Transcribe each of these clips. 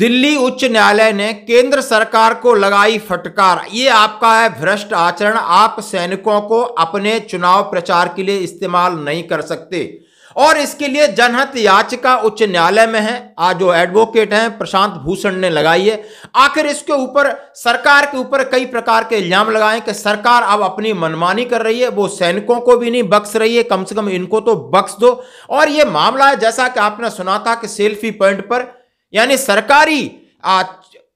दिल्ली उच्च न्यायालय ने केंद्र सरकार को लगाई फटकार। ये आपका है भ्रष्ट आचरण। आप सैनिकों को अपने चुनाव प्रचार के लिए इस्तेमाल नहीं कर सकते और इसके लिए जनहित याचिका उच्च न्यायालय में है। आज जो एडवोकेट हैं प्रशांत भूषण ने लगाई है। आखिर इसके ऊपर सरकार के ऊपर कई प्रकार के इल्जाम लगाए कि सरकार अब अपनी मनमानी कर रही है, वो सैनिकों को भी नहीं बख्श रही है, कम से कम इनको तो बख्श दो। और ये मामला है जैसा कि आपने सुना था कि सेल्फी पॉइंट पर यानी सरकारी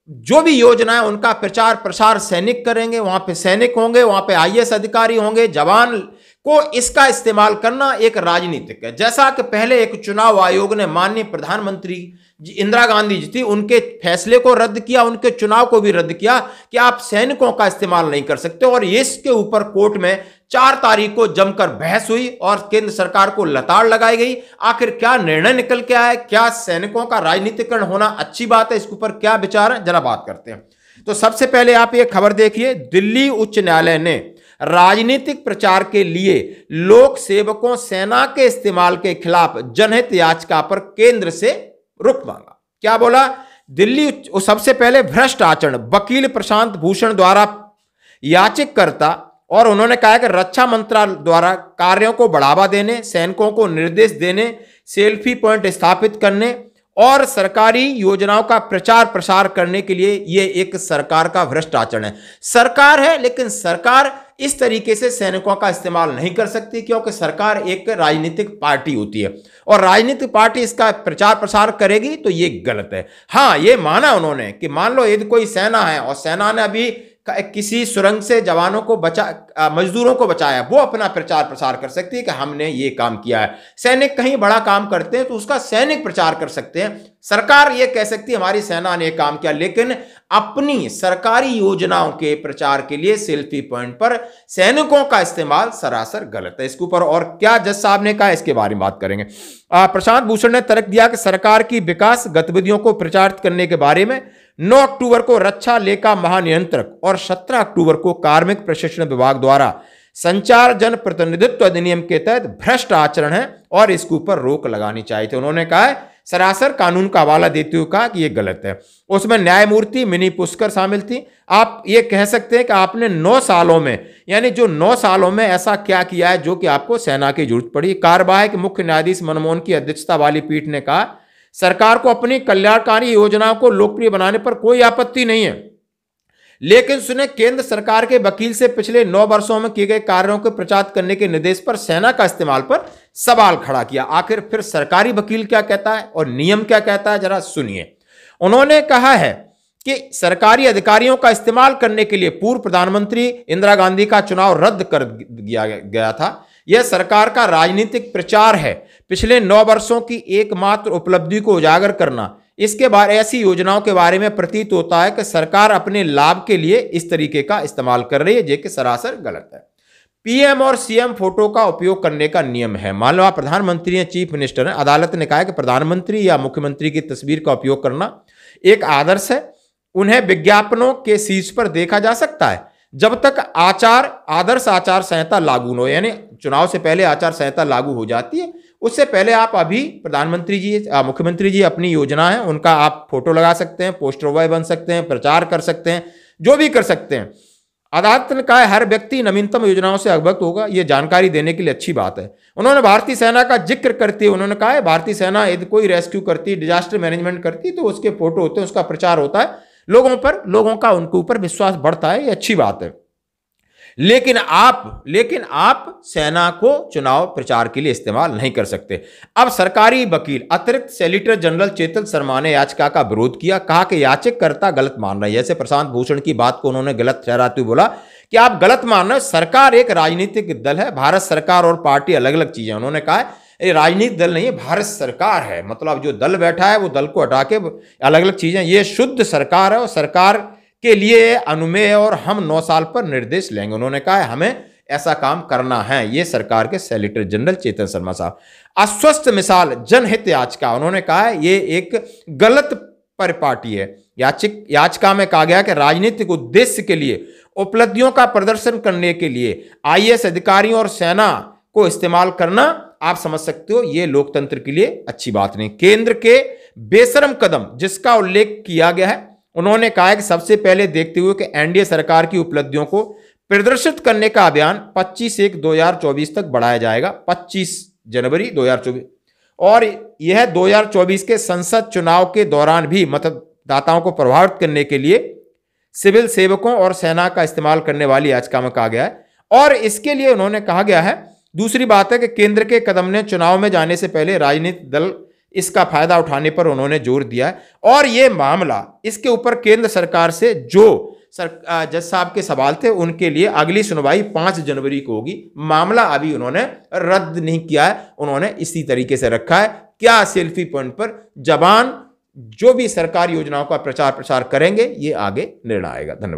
जो भी योजना है उनका प्रचार प्रसार सैनिक करेंगे, वहां पे सैनिक होंगे, वहां पे आईएएस अधिकारी होंगे, जवान को इसका इस्तेमाल करना एक राजनीतिक है। जैसा कि पहले एक चुनाव आयोग ने माननीय प्रधानमंत्री इंदिरा गांधी जी थी, उनके फैसले को रद्द किया, उनके चुनाव को भी रद्द किया कि आप सैनिकों का इस्तेमाल नहीं कर सकते। और इसके ऊपर कोर्ट में 4 तारीख को जमकर बहस हुई और केंद्र सरकार को लताड़ लगाई गई। आखिर क्या निर्णय निकल के आया, क्या सैनिकों का राजनीतिकरण होना अच्छी बात है, इसके ऊपर क्या विचार है, जरा बात करते हैं। तो सबसे पहले आप ये खबर देखिए, दिल्ली उच्च न्यायालय ने राजनीतिक प्रचार के लिए लोक सेवकों सेना के इस्तेमाल के खिलाफ जनहित याचिका पर केंद्र से रुख मांगा। क्या बोला? दिल्ली सबसे पहले भ्रष्ट आचरण, वकील प्रशांत भूषण द्वारा याचिकाकर्ता, और उन्होंने कहा कि रक्षा मंत्रालय द्वारा कार्यों को बढ़ावा देने, सैनिकों को निर्देश देने, सेल्फी पॉइंट स्थापित करने और सरकारी योजनाओं का प्रचार प्रसार करने के लिए यह एक सरकार का भ्रष्ट आचरण है। सरकार है लेकिन सरकार इस तरीके से सैनिकों का इस्तेमाल नहीं कर सकती, क्योंकि सरकार एक राजनीतिक पार्टी होती है और राजनीतिक पार्टी इसका प्रचार प्रसार करेगी तो ये गलत है। हाँ, ये माना उन्होंने कि मान लो यदि कोई सेना है और सेना ने अभी किसी सुरंग से जवानों को मजदूरों को बचाया, वो अपना प्रचार प्रसार कर सकती है कि हमने ये काम किया है। सैनिक कहीं बड़ा काम करते हैं तो उसका सैनिक प्रचार कर सकते हैं। सरकार ये कह सकती है हमारी सेना ने काम किया, लेकिन अपनी सरकारी योजनाओं के प्रचार के लिए सेल्फी पॉइंट पर सैनिकों का इस्तेमाल सरासर गलत है। इसके ऊपर और क्या जज साहब ने कहा, इसके बारे में बात करेंगे। प्रशांत भूषण ने तर्क दिया कि सरकार की विकास गतिविधियों को प्रचारित करने के बारे में 9 अक्टूबर को रक्षा लेखा महानियंत्रक और 17 अक्टूबर को कार्मिक प्रशिक्षण विभाग द्वारा संचार जन प्रतिनिधित्व अधिनियम के तहत भ्रष्ट आचरण है और इसके ऊपर रोक लगानी चाहिए थी। उन्होंने कहा है, सरासर कानून का हवाला देते हुए कहा कि यह गलत है। उसमें न्यायमूर्ति मिनी पुष्कर शामिल थी। आप ये कह सकते हैं कि आपने 9 सालों में, यानी जो 9 सालों में ऐसा क्या किया है जो कि आपको सेना की जरूरत पड़ी। कार्यवाही के मुख्य न्यायाधीश मनमोहन की अध्यक्षता वाली पीठ ने कहा, सरकार को अपनी कल्याणकारी योजनाओं को लोकप्रिय बनाने पर कोई आपत्ति नहीं है, लेकिन सुने केंद्र सरकार के वकील से पिछले 9 वर्षों में किए गए कार्यों को प्रचारित करने के निर्देश पर सेना का इस्तेमाल पर सवाल खड़ा किया। आखिर फिर सरकारी वकील क्या कहता है और नियम क्या कहता है, जरा सुनिए। उन्होंने कहा है कि सरकारी अधिकारियों का इस्तेमाल करने के लिए पूर्व प्रधानमंत्री इंदिरा गांधी का चुनाव रद्द कर दिया गया था। यह सरकार का राजनीतिक प्रचार है, पिछले 9 वर्षों की एकमात्र उपलब्धि को उजागर करना। इसके बाद ऐसी योजनाओं के बारे में प्रतीत होता है कि सरकार अपने लाभ के लिए इस तरीके का इस्तेमाल कर रही है, जो कि सरासर गलत है। पीएम और सीएम फोटो का उपयोग करने का नियम है। मान लो आप प्रधानमंत्री या चीफ मिनिस्टर हैं, अदालत ने कहा है कि प्रधानमंत्री या मुख्यमंत्री की तस्वीर का उपयोग करना एक आदर्श है। उन्हें विज्ञापनों के शीर्ष पर देखा जा सकता है जब तक आदर्श आचार संहिता लागू न हो, यानी चुनाव से पहले आचार संहिता लागू हो जाती है, उससे पहले आप अभी प्रधानमंत्री जी मुख्यमंत्री जी अपनी योजना है उनका आप फोटो लगा सकते हैं, पोस्टर बॉय बन सकते हैं, प्रचार कर सकते हैं, जो भी कर सकते हैं। अदालत ने कहा है हर व्यक्ति नवीनतम योजनाओं से अवगत होगा, यह जानकारी देने के लिए अच्छी बात है। उन्होंने भारतीय सेना का जिक्र करते हुए उन्होंने कहा है भारतीय सेना यदि कोई रेस्क्यू करती, डिजास्टर मैनेजमेंट करती तो उसके फोटो होते हैं, उसका प्रचार होता है, लोगों का उनके ऊपर विश्वास बढ़ता है, ये अच्छी बात है। लेकिन आप सेना को चुनाव प्रचार के लिए इस्तेमाल नहीं कर सकते। अब सरकारी वकील अतिरिक्त सॉलिसिटर जनरल चेतन शर्मा ने याचिका का विरोध किया, कहा कि याचिकाकर्ता गलत मान रहा है। जैसे प्रशांत भूषण की बात को उन्होंने गलत ठहराते हुए बोला कि आप गलत मान रहे हैं, सरकार एक राजनीतिक दल है, भारत सरकार और पार्टी अलग अलग चीजें। उन्होंने कहा ये राजनीतिक दल नहीं है, भारत सरकार है, मतलब जो दल बैठा है वो दल को हटा के अलग अलग चीजें, ये शुद्ध सरकार है और सरकार के लिए अनुमेय है और हम 9 साल पर निर्देश लेंगे। उन्होंने कहा है हमें ऐसा काम करना है। ये सरकार के सॉलिसिटर जनरल चेतन शर्मा साहब। अस्वस्थ मिसाल जनहित याचिका, उन्होंने कहा है ये एक गलत परिपाटी है। याचिका में कहा गया कि राजनीतिक उद्देश्य के लिए उपलब्धियों का प्रदर्शन करने के लिए आईएएस अधिकारियों और सेना को इस्तेमाल करना, आप समझ सकते हो ये लोकतंत्र के लिए अच्छी बात नहीं। केंद्र के बेशरम कदम जिसका उल्लेख किया गया है। उन्होंने कहा है कि सबसे पहले देखते हुए कि एनडीए सरकार की उपलब्धियों को प्रदर्शित करने का अभियान 25/1/2024 तक बढ़ाया जाएगा, 25 जनवरी 2024, और यह 2024 के संसद चुनाव के दौरान भी मतदाताओं को प्रभावित करने के लिए सिविल सेवकों और सेना का इस्तेमाल करने वाली याचिका में कहा गया है। और इसके लिए उन्होंने कहा गया है, दूसरी बात है कि केंद्र के कदम ने चुनाव में जाने से पहले राजनीतिक दल इसका फायदा उठाने पर उन्होंने जोर दिया है। और यह मामला, इसके ऊपर केंद्र सरकार से जो जज साहब के सवाल थे उनके लिए अगली सुनवाई 5 जनवरी को होगी। मामला अभी उन्होंने रद्द नहीं किया है, उन्होंने इसी तरीके से रखा है। क्या सेल्फी पॉइंट पर जबान जो भी सरकारी योजनाओं का प्रचार करेंगे, ये आगे निर्णय आएगा। धन्यवाद।